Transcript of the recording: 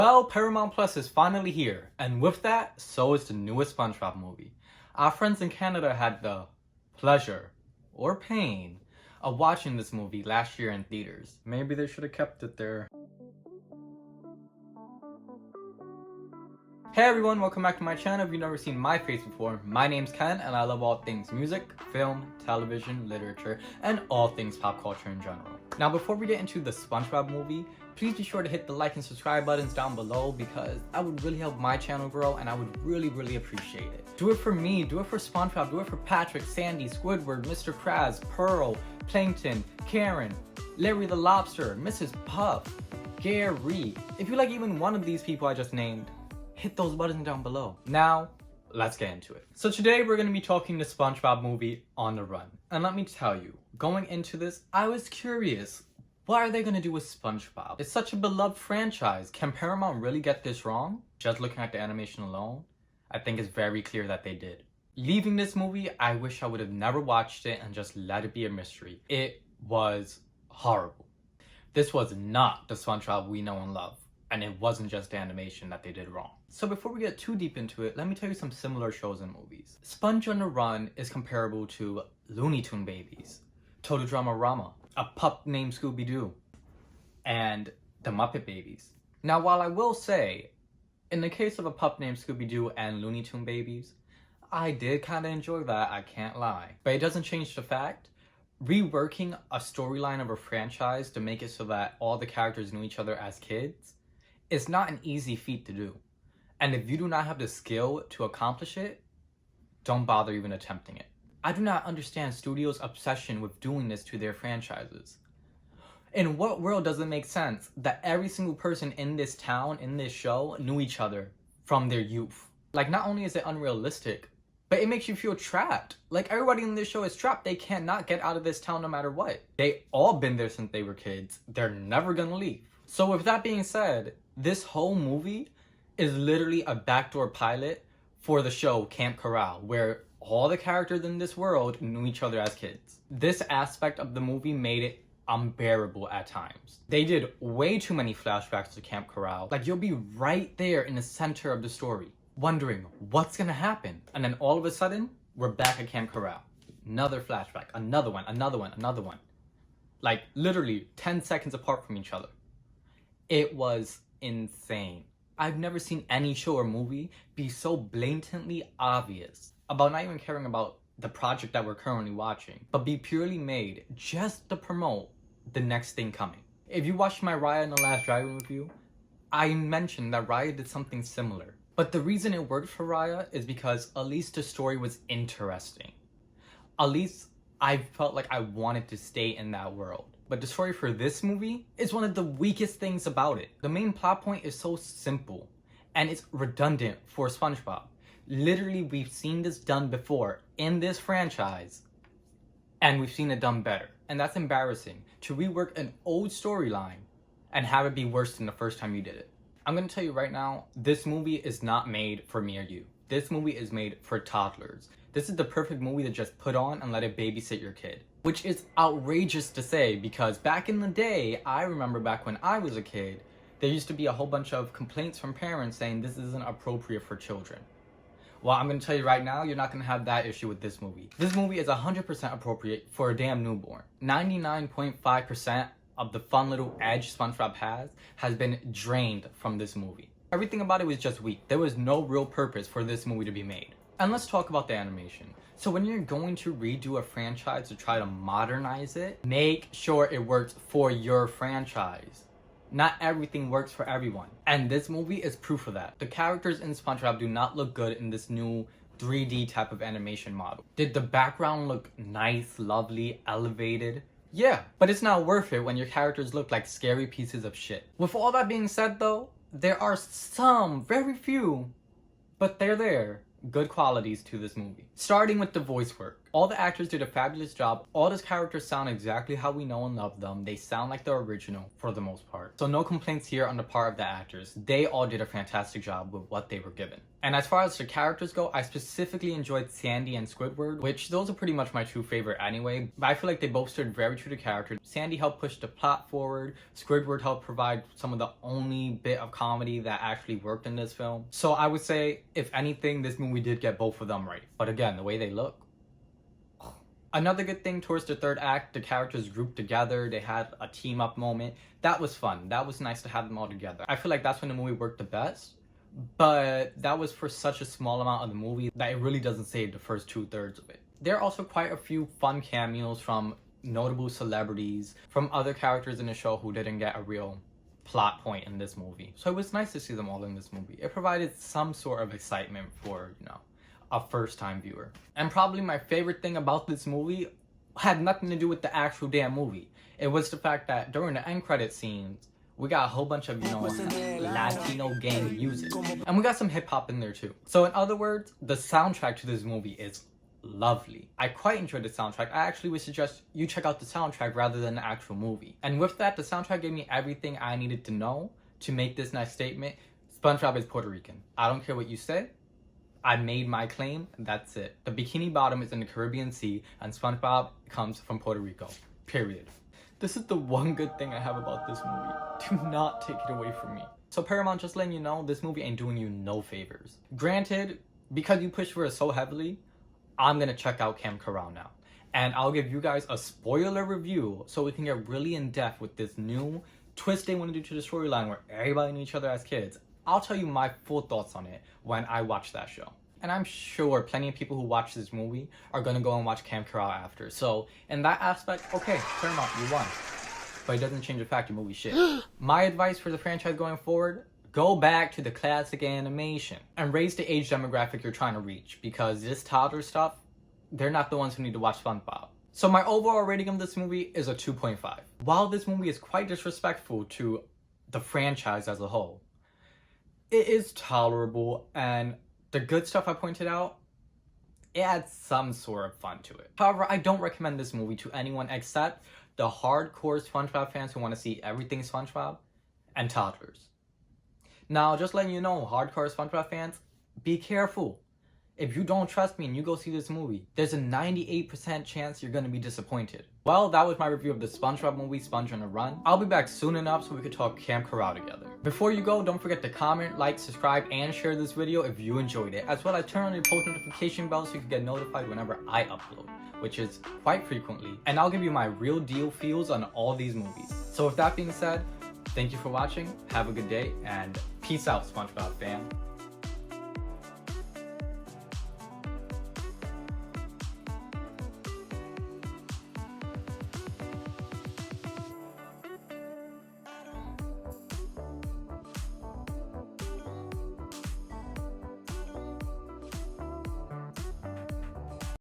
Well, Paramount Plus is finally here, and with that, so is the newest SpongeBob movie. Our friends in Canada had the pleasure, or pain, of watching this movie last year in theaters. Maybe they should have kept it there. Hey everyone, welcome back to my channel. If you've never seen my face before, my name's Ken and I love all things music, film, television, literature, and all things pop culture in general. Now before we get into the SpongeBob movie, please be sure to hit the like and subscribe buttons down below because that would really help my channel grow and I would really appreciate it. Do it for me, do it for SpongeBob, do it for Patrick, Sandy, Squidward, Mr. Krabs, Pearl, Plankton, Karen, Larry the Lobster, Mrs. Puff, Gary. If you like even one of these people I just named, hit those buttons down below. Now, let's get into it. So today we're going to be talking the SpongeBob movie On the Run. And let me tell you, going into this, I was curious. What are they going to do with SpongeBob? It's such a beloved franchise. Can Paramount really get this wrong? Just looking at the animation alone, I think it's very clear that they did. Leaving this movie, I wish I would have never watched it and just let it be a mystery. It was horrible. This was not the SpongeBob we know and love. And it wasn't just the animation that they did wrong. So before we get too deep into it, let me tell you some similar shows and movies. Sponge on the Run is comparable to Looney Tune Babies, Total Drama Rama, A Pup Named Scooby-Doo, and The Muppet Babies. Now while I will say, in the case of A Pup Named Scooby-Doo and Looney Tune Babies, I did kind of enjoy that, I can't lie. But it doesn't change the fact, reworking a storyline of a franchise to make it so that all the characters knew each other as kids, it's not an easy feat to do. And if you do not have the skill to accomplish it, don't bother even attempting it. I do not understand studios' obsession with doing this to their franchises. In what world does it make sense that every single person in this town, in this show, knew each other from their youth? Like, not only is it unrealistic, but it makes you feel trapped. Like, everybody in this show is trapped. They cannot get out of this town no matter what. They all been there since they were kids. They're never gonna leave. So with that being said, this whole movie is literally a backdoor pilot for the show Camp Corral, where all the characters in this world knew each other as kids. This aspect of the movie made it unbearable at times. They did way too many flashbacks to Camp Corral. Like, you'll be right there in the center of the story, wondering what's gonna happen. And then all of a sudden, we're back at Camp Corral. Another flashback, another one. Like, literally 10 seconds apart from each other. It was insane. I've never seen any show or movie be so blatantly obvious about not even caring about the project that we're currently watching, but be purely made just to promote the next thing coming. If you watched my Raya and the Last Dragon review, I mentioned that Raya did something similar. But the reason it worked for Raya is because at least the story was interesting. At least I felt like I wanted to stay in that world. But the story for this movie is one of the weakest things about it. The main plot point is so simple, and it's redundant for SpongeBob. Literally, we've seen this done before in this franchise, and we've seen it done better. And that's embarrassing, to rework an old storyline and have it be worse than the first time you did it. I'm gonna tell you right now, this movie is not made for me or you. This movie is made for toddlers. This is the perfect movie to just put on and let it babysit your kid. Which is outrageous to say because back in the day, I remember back when I was a kid, there used to be a whole bunch of complaints from parents saying this isn't appropriate for children. Well, I'm going to tell you right now, you're not going to have that issue with this movie. This movie is 100% appropriate for a damn newborn. 99.5% of the fun little edge SpongeBob has been drained from this movie. Everything about it was just weak. There was no real purpose for this movie to be made. And let's talk about the animation. So when you're going to redo a franchise to try to modernize it, make sure it works for your franchise. Not everything works for everyone. And this movie is proof of that. The characters in SpongeBob do not look good in this new 3D type of animation model. Did the background look nice, lovely, elevated? Yeah, but it's not worth it when your characters look like scary pieces of shit. With all that being said though, there are some, very few, but they're there, good qualities to this movie. Starting with the voice work. All the actors did a fabulous job. All these characters sound exactly how we know and love them. They sound like the original for the most part. So no complaints here on the part of the actors. They all did a fantastic job with what they were given. And as far as the characters go, I specifically enjoyed Sandy and Squidward, which those are pretty much my two favorite anyway. But I feel like they both stood very true to character. Sandy helped push the plot forward. Squidward helped provide some of the only bit of comedy that actually worked in this film. So I would say, if anything, this movie did get both of them right. But again, the way they look. Another good thing towards the third act, the characters grouped together, they had a team up moment. That was fun. That was nice to have them all together. I feel like that's when the movie worked the best, but that was for such a small amount of the movie that it really doesn't save the first 2/3 of it. There are also quite a few fun cameos from notable celebrities, from other characters in the show who didn't get a real plot point in this movie. So it was nice to see them all in this movie. It provided some sort of excitement for, a first-time viewer. And probably my favorite thing about this movie had nothing to do with the actual damn movie. It was the fact that during the end credit scenes, we got a whole bunch of, Latino gang music. And we got some hip-hop in there too. So in other words, the soundtrack to this movie is lovely. I quite enjoyed the soundtrack. I actually would suggest you check out the soundtrack rather than the actual movie. And with that, the soundtrack gave me everything I needed to know to make this nice statement. SpongeBob is Puerto Rican. I don't care what you say. I made my claim, and that's it. The Bikini Bottom is in the Caribbean Sea, and SpongeBob comes from Puerto Rico. Period. This is the one good thing I have about this movie. Do not take it away from me. So Paramount, just letting you know, this movie ain't doing you no favors. Granted, because you pushed for it so heavily, I'm gonna check out Camp Corral now. And I'll give you guys a spoiler review so we can get really in depth with this new twist they want to do to the storyline where everybody knew each other as kids. I'll tell you my full thoughts on it when I watch that show. And I'm sure plenty of people who watch this movie are gonna go and watch Camp Corral after. So in that aspect, okay, Paramount, you won. But it doesn't change the fact your movie shit. My advice for the franchise going forward, go back to the classic animation and raise the age demographic you're trying to reach, because this toddler stuff, they're not the ones who need to watch SpongeBob. So my overall rating of this movie is a 2.5. While this movie is quite disrespectful to the franchise as a whole, it is tolerable, and the good stuff I pointed out, it adds some sort of fun to it. However, I don't recommend this movie to anyone except the hardcore SpongeBob fans who want to see everything SpongeBob and toddlers. Now, just letting you know, hardcore SpongeBob fans, be careful. If you don't trust me and you go see this movie, there's a 98% chance you're going to be disappointed. Well, that was my review of the SpongeBob movie, Sponge on a Run. I'll be back soon enough so we could talk Camp Corral together. Before you go, don't forget to comment, like, subscribe, and share this video if you enjoyed it, as well as turn on your post notification bell so you can get notified whenever I upload, which is quite frequently. And I'll give you my real deal feels on all these movies. So with that being said, thank you for watching, have a good day, and peace out, SpongeBob fam.